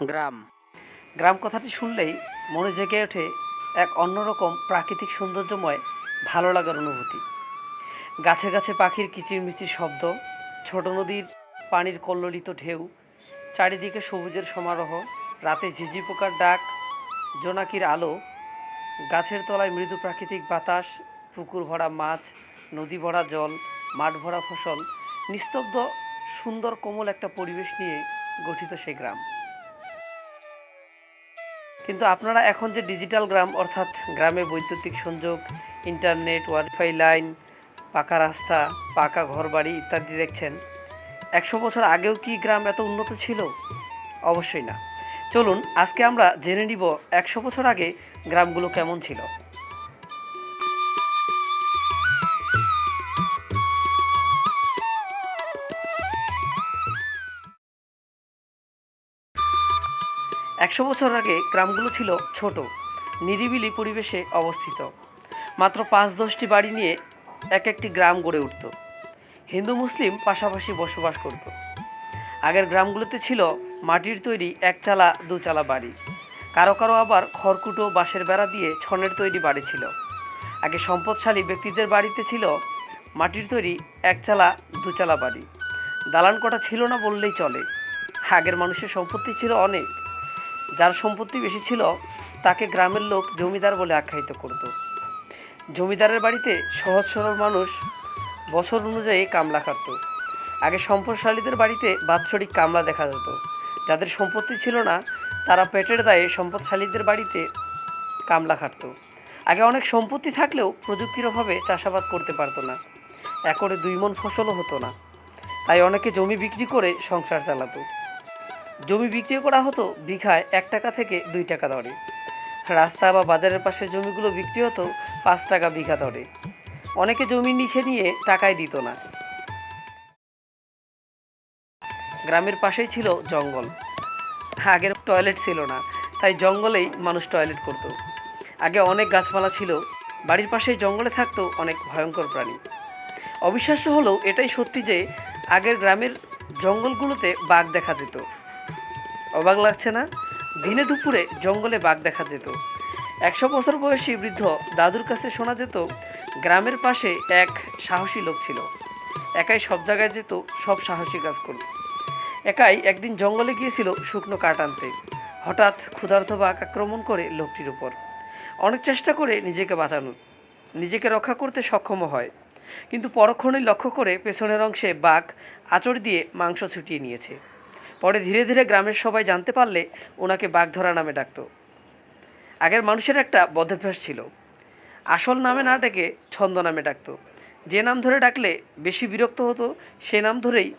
গ্রাম। গ্রাম কথাটি শুনলেই মনে জেগে ওঠে এক অন্যরকম প্রাকৃতিক সৌন্দর্যময় ভালো লাগার অনুভূতি। গাছে গাছে পাখির কিচিরমিচির শব্দ, ছোট নদীর পানির কল্লোলিত ঢেউ, চারিদিকে সবুজের সমারোহ, রাতে ঝিঝি পোকার ডাক, জোনাকির আলো, গাছের তলায় মৃদু প্রাকৃতিক বাতাস, পুকুর ভরা মাছ, নদী ভরা জল, মাঠ ভরা ফসল, নিস্তব্ধ সুন্দর কোমল একটা পরিবেশ নিয়ে গঠিত সে গ্রাম। কিন্তু আপনারা এখন যে ডিজিটাল গ্রাম অর্থাৎ গ্রামে বৈদ্যুতিক সংযোগ, ইন্টারনেট, ওয়াইফাই লাইন, পাকা রাস্তা, পাকা ঘরবাড়ি ইত্যাদি দেখছেন, ১০০ বছর আগেও কি গ্রাম এত উন্নত ছিল? অবশ্যই না। চলুন আজকে আমরা জেনে নিব ১০০ বছর আগে গ্রামগুলো কেমন ছিল। ১০০ বছর আগে গ্রামগুলো ছিল ছোট, নিরিবিলি পরিবেশে অবস্থিত। মাত্র ৫-১০টি বাড়ি নিয়ে এক একটি গ্রাম গড়ে উঠত। হিন্দু মুসলিম পাশাপাশি বসবাস করত। আগের গ্রামগুলোতে ছিল মাটির তৈরি একচালা দুচালা বাড়ি, কারো কারো আবার খড়কুটো বাঁশের বেড়া দিয়ে ছনের তৈরি বাড়ি ছিল। আগে সম্পদশালী ব্যক্তিদের বাড়িতে ছিল মাটির তৈরি একচালা দুচালা বাড়ি, দালান কোঠা ছিল না বললেই চলে। আগের মানুষের সম্পত্তি ছিল অনেক, যার সম্পত্তি বেশি ছিল তাকে গ্রামের লোক জমিদার বলে আখ্যায়িত করত। জমিদারের বাড়িতে সহজ সরল মানুষ বছর অনুযায়ী কামলা খাটত। আগে সম্পদশালীদের বাড়িতে বাৎসরিক কামলা দেখা যেত। যাদের সম্পত্তি ছিল না তারা পেটের দায়ে সম্পদশালীদের বাড়িতে কামলা খাটত। আগে অনেক সম্পত্তি থাকলেও প্রযুক্তির অভাবে চাষাবাদ করতে পারতো না, একরে ২ মণ ফসলও হতো না। তাই অনেকে জমি বিক্রি করে সংসার চালাতো। জমি বিক্রি করা হতো বিঘায় ১ টাকা থেকে ২ টাকা দরে। রাস্তা বা বাজারের পাশে জমিগুলো বিক্রি হতো ৫ টাকা বিঘা দরে। অনেকে জমি লিখে নিয়ে টাকাই দিত না। গ্রামের পাশেই ছিল জঙ্গল। আগের টয়লেট ছিল না, তাই জঙ্গলেই মানুষ টয়লেট করত। আগে অনেক গাছপালা ছিল, বাড়ির পাশেই জঙ্গলে থাকতো অনেক ভয়ঙ্কর প্রাণী। অবিশ্বাস্য হলেও এটাই সত্যি যে আগের গ্রামের জঙ্গলগুলোতে বাঘ দেখা যেত। অবাক লাগছে না? দিনে দুপুরে জঙ্গলে বাঘ দেখা যেত। ১০০ বছর বয়সী বৃদ্ধ দাদুর কাছে শোনা যেত গ্রামের পাশে এক সাহসী লোক ছিল, একাই সব জায়গায় যেত, সব সাহসী কাজ করত। একাই একদিন জঙ্গলে গিয়েছিল শুকনো কাঠ আনতে। হঠাৎ ক্ষুধার্ত বাঘ আক্রমণ করে লোকটির উপর। অনেক চেষ্টা করে নিজেকে বাঁচানোর, নিজেকে রক্ষা করতে সক্ষম হয়, কিন্তু পরক্ষণেই লক্ষ্য করে পেছনের অংশে বাঘ আঁচড় দিয়ে মাংস ছুটিয়ে নিয়েছে। পরে ধীরে ধীরে গ্রামের সবাই জানতে পারলে ওনাকে বাঘধরা নামে ডাকত। আগের মানুষের একটা বদভ্যাস ছিল, আসল নামে না ডেকে ছন্দ নামে ডাকতো। যে নাম ধরে ডাকলে বেশি বিরক্ত হতো সে নাম ধরেই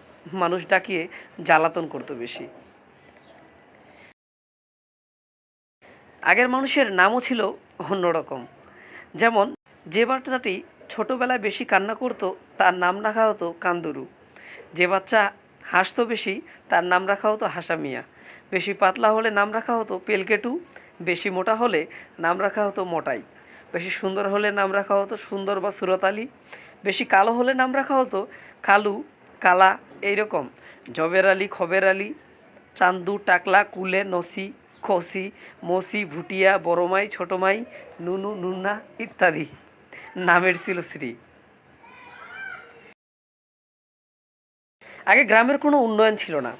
মানুষ ডাকিয়ে জ্বালাতন করতো বেশি। আগের মানুষের নামও ছিল অন্যরকম। যেমন যে বাচ্চাটি ছোটবেলায় বেশি কান্না করতো তার নাম রাখা হতো কান্দুরু। যে বাচ্চা হাসতো বেশি তার নাম রাখা হতো হাসা মিয়া। বেশি পাতলা হলে নাম রাখা হতো পেলকেটু। বেশি মোটা হলে নাম রাখা হতো মোটাই। বেশি সুন্দর হলে নাম রাখা হতো সুন্দর বা সুরত আলী। বেশি কালো হলে নাম রাখা হতো কালু, কালা, এইরকম জবের আলী, খবের আলী, চান্দু, টাকলা, কুলে, নসি, খসি, মসি, ভুটিয়া, বড়মাই, ছোটমাই, নুনু, নুন্না ইত্যাদি নামের ছিল শ্রী। আগে গ্রামের কোনো উন্নয়ন ছিল না,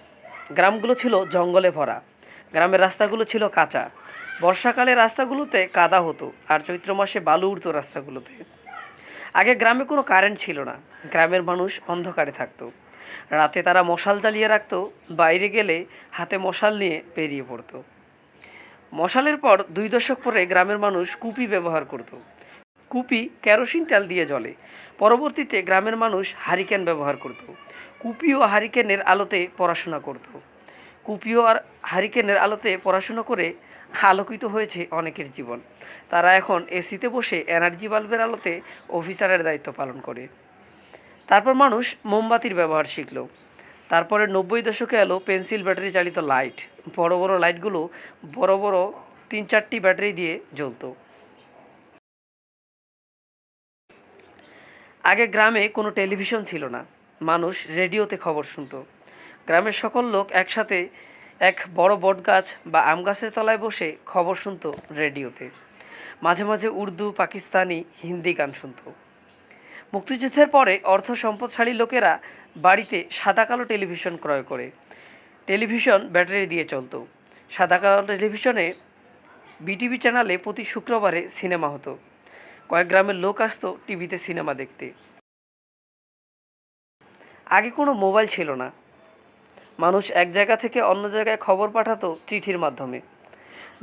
গ্রামগুলো ছিল জঙ্গলে ভরা। গ্রামের রাস্তাগুলো ছিল কাঁচা, বর্ষাকালে রাস্তাগুলোতে কাদা হতো আর চৈত্র মাসে বালু উঠতো রাস্তাগুলোতে। আগে গ্রামে কোনো কারেন্ট ছিল না, গ্রামের মানুষ অন্ধকারে থাকতো। রাতে তারা মশাল জ্বালিয়ে রাখতো, বাইরে গেলে হাতে মশাল নিয়ে বেরিয়ে পড়তো। মশালের পর ২ দশক পরে গ্রামের মানুষ কুপি ব্যবহার করত। কুপি কেরোসিন তেল দিয়ে জ্বলে। পরবর্তীতে গ্রামের মানুষ হারিকেন ব্যবহার করত। কুপি ও হারিকেনের আলোতে পড়াশোনা করত। কুপি ও আর হারিকেনের আলোতে পড়াশোনা করে আলোকিত হয়েছে অনেকের জীবন। তারা এখন এসিতে বসে এনার্জি বাল্বের আলোতে অফিসারের দায়িত্ব পালন করে। তারপর মানুষ মোমবাতির ব্যবহার শিখল। তারপরে ৯০ দশকে এলো পেন্সিল ব্যাটারি চালিত লাইট। বড় বড় লাইটগুলো বড় বড় ৩-৪টি ব্যাটারি দিয়ে জ্বলত। আগে গ্রামে কোনো টেলিভিশন ছিল না, মানুষ রেডিওতে খবর শুনত। গ্রামের সকল লোক একসাথে এক বড় বটগাছ বা আম গাছের তলায় বসে খবর শুনতো রেডিওতে। মাঝে মাঝে উর্দু, পাকিস্তানি, হিন্দি গান শুনতো। মুক্তিযুদ্ধের পরে অর্থ সম্পদশালী লোকেরা বাড়িতে সাদা কালো টেলিভিশন ক্রয় করে। টেলিভিশন ব্যাটারি দিয়ে চলতো। সাদা কালো টেলিভিশনে বিটিভি চ্যানেলে প্রতি শুক্রবারে সিনেমা হতো। কয়েক গ্রামের লোক আসতো টিভিতে সিনেমা দেখতে। আগে কোনো মোবাইল ছিল না। মানুষ এক জায়গা থেকে অন্য জায়গায় খবর পাঠাতো চিঠির মাধ্যমে।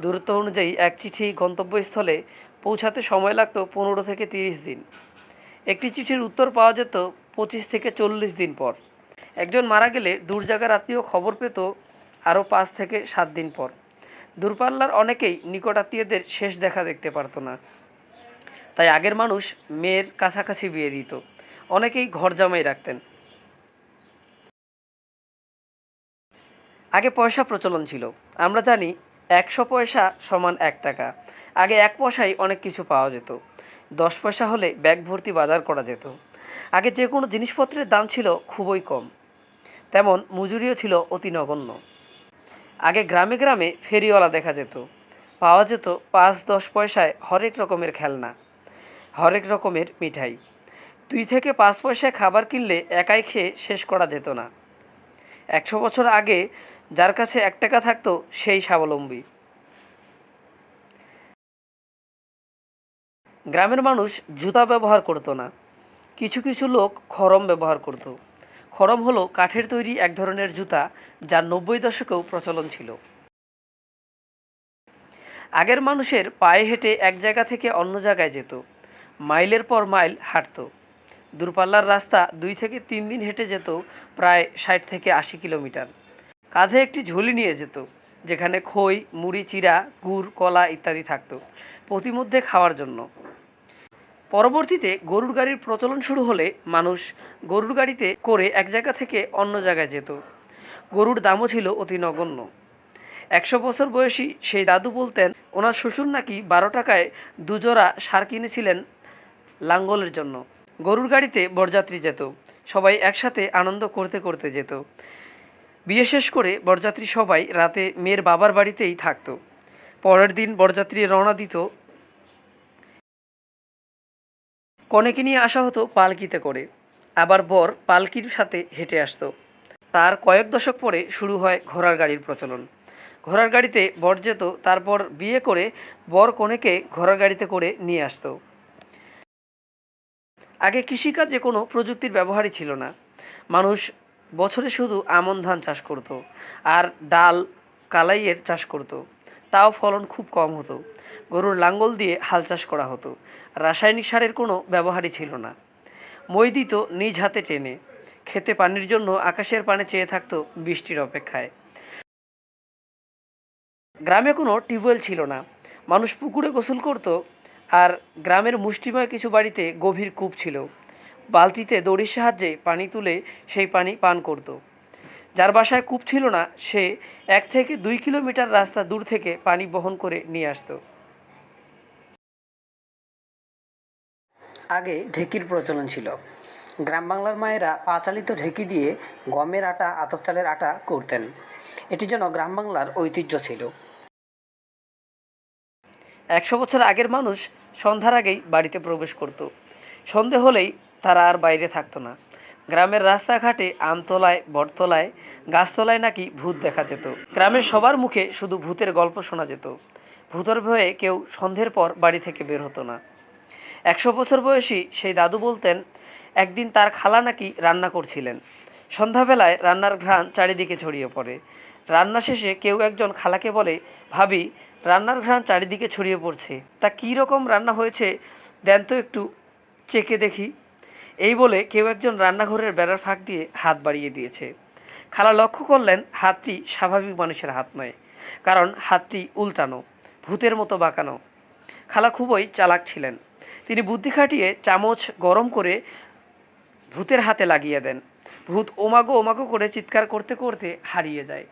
দূরত্ব অনুযায়ী এক চিঠি গন্তব্যস্থলে পৌঁছাতে সময় লাগতো 15 থেকে 30 দিন। একটি চিঠির উত্তর পাওয়া যেত 25 থেকে 40 দিন পর। একজন মারা গেলে দূর জায়গার আত্মীয় খবর পেত আরও 5 থেকে 7 দিন পর। দূরপাল্লার অনেকেই নিকট আত্মীয়দের শেষ দেখা দেখতে পারত না। তাই আগের মানুষ মেয়ের কাছাকাছি বিয়ে দিত। অনেকেই ঘর জামাই রাখতেন। আগে পয়সা প্রচলন ছিল। আমরা জানি 100 পয়সা সমান 1 টাকা। আগে 1 পয়সায় অনেক কিছু পাওয়া যেত। 10 পয়সা হলে ব্যাগ ভর্তি বাজার করা যেত। আগে যে কোনো জিনিসপত্রের দাম ছিল খুবই কম, তেমন মজুরিও ছিল অতি নগণ্য। আগে গ্রামে গ্রামে ফেরিওয়ালা দেখা যেত। পাওয়া যেত 5-10 পয়সায় হরেক রকমের খেলনা, হরেক রকমের মিঠাই। 2 থেকে 5 পয়সায় খাবার কিনলে একাই খেয়ে শেষ করা যেত না। 100 বছর আগে যার কাছে 1 টাকা থাকতো সেই স্বাবলম্বী। গ্রামের মানুষ জুতা ব্যবহার করতো না। কিছু কিছু লোক খড়ম ব্যবহার করত। খড়ম হলো কাঠের তৈরি এক ধরনের জুতা, যা 90 দশকেও প্রচলন ছিল। আগের মানুষের পায়ে হেঁটে এক জায়গা থেকে অন্য জায়গায় যেত। মাইলের পর মাইল হাঁটত। দূরপাল্লার রাস্তা 2 থেকে 3 দিন হেঁটে যেত, প্রায় 60 থেকে 80 কিলোমিটার। কাঁধে একটি ঝুলি নিয়ে যেত, যেখানে খই, মুড়ি, চিড়া, গুড়, কলা ইত্যাদি থাকত, প্রতিমধ্যে খাওয়ার জন্য। পরবর্তীতে গরুর গাড়ির প্রচলন শুরু হলে মানুষ গরুর গাড়িতে করে এক জায়গা থেকে অন্য জায়গায় যেত। গরুর দামও ছিল অতি নগণ্য। 100 বছর বয়সী সেই দাদু বলতেন ওনার শ্বশুর নাকি 12 টাকায় দুজোড়া ষাঁড় কিনেছিলেন লাঙ্গলের জন্য। গরুর গাড়িতে বরযাত্রী যেত। সবাই একসাথে আনন্দ করতে করতে যেত। বিয়ে শেষ করে বরযাত্রী সবাই রাতে মেয়ের বাবার বাড়িতেই থাকতো। পরের দিন বরযাত্রী রওনা দিত। কনেকে নিয়ে আসা হতো পালকিতে করে। আবার বর পালকির সাথে হেঁটে আসতো। তার কয়েক দশক পরে শুরু হয় ঘোড়ার গাড়ির প্রচলন। ঘোড়ার গাড়িতে বর যেত, তারপর বিয়ে করে বর কনেকে ঘোড়ার গাড়িতে করে নিয়ে আসতো। আগে কৃষিকাজে কোনো প্রযুক্তির ব্যবহারই ছিল না। মানুষ বছরে শুধু আমন ধান চাষ করত আর ডাল, কালাইয়ের চাষ করত। তাও ফলন খুব কম হতো। গরুর লাঙ্গল দিয়ে হাল চাষ করা হতো। রাসায়নিক সারের কোনো ব্যবহারই ছিল না। মই দিত নিজ হাতে টেনে। খেতে পানির জন্য আকাশের পানে চেয়ে থাকতো বৃষ্টির অপেক্ষায়। গ্রামে কোনো টিউবওয়েল ছিল না। মানুষ পুকুরে গোসল করত। আর গ্রামের মুষ্টিময় কিছু বাড়িতে গভীর কূপ ছিল। বালতিতে দড়ির সাহায্যে পানি তুলে সেই পানি পান করত। যার বাসায় কূপ ছিল না, সে 1 থেকে 2 কিলোমিটার রাস্তা দূর থেকে পানি বহন করে নিয়ে আসতো। আগে ঢেকির প্রচলন ছিল। গ্রাম বাংলার মায়েরা পা চালিত ঢেকি দিয়ে গমের আটা, আতপ চালের আটা করতেন। এটি যেন গ্রাম বাংলার ঐতিহ্য ছিল। 100 বছর আগের মানুষ সন্ধ্যার আগেই বাড়িতে প্রবেশ করত। সন্ধে হলেই তারা আর বাইরে থাকতো না। গ্রামের রাস্তাঘাটে, আমতলায়, বটতলায়, গাছতলায় নাকি ভূত দেখা যেত। গ্রামের সবার মুখে শুধু ভূতের গল্প শোনা যেত। ভূতের ভয়ে কেউ সন্ধ্যের পর বাড়ি থেকে বের হতো না। 100 বছর বয়সী সেই দাদু বলতেন একদিন তার খালা নাকি রান্না করছিলেন। সন্ধ্যাবেলায় রান্নার ঘ্রাণ চারিদিকে ছড়িয়ে পড়ে। রান্না শেষে কেউ একজন খালাকে বলে, ভাবি, রান্নার ঘ্রাণ চারিদিকে ছড়িয়ে পড়ছে, তা কী রকম রান্না হয়েছে দেন তো একটু, চেখে দেখি। এই বলে কেউ একজন রান্নাঘরের বেড়ার ফাঁক দিয়ে হাত বাড়িয়ে দিয়েছে। খালা লক্ষ্য করলেন হাতটি স্বাভাবিক মানুষের হাত নয়, কারণ হাতটি উল্টানো, ভূতের মতো বাঁকানো। খালা খুবই চালাক ছিলেন। তিনি বুদ্ধি খাটিয়ে চামচ গরম করে ভূতের হাতে লাগিয়ে দেন। ভূত ওমাগো ওমাগো করে চিৎকার করতে করতে হারিয়ে যায়।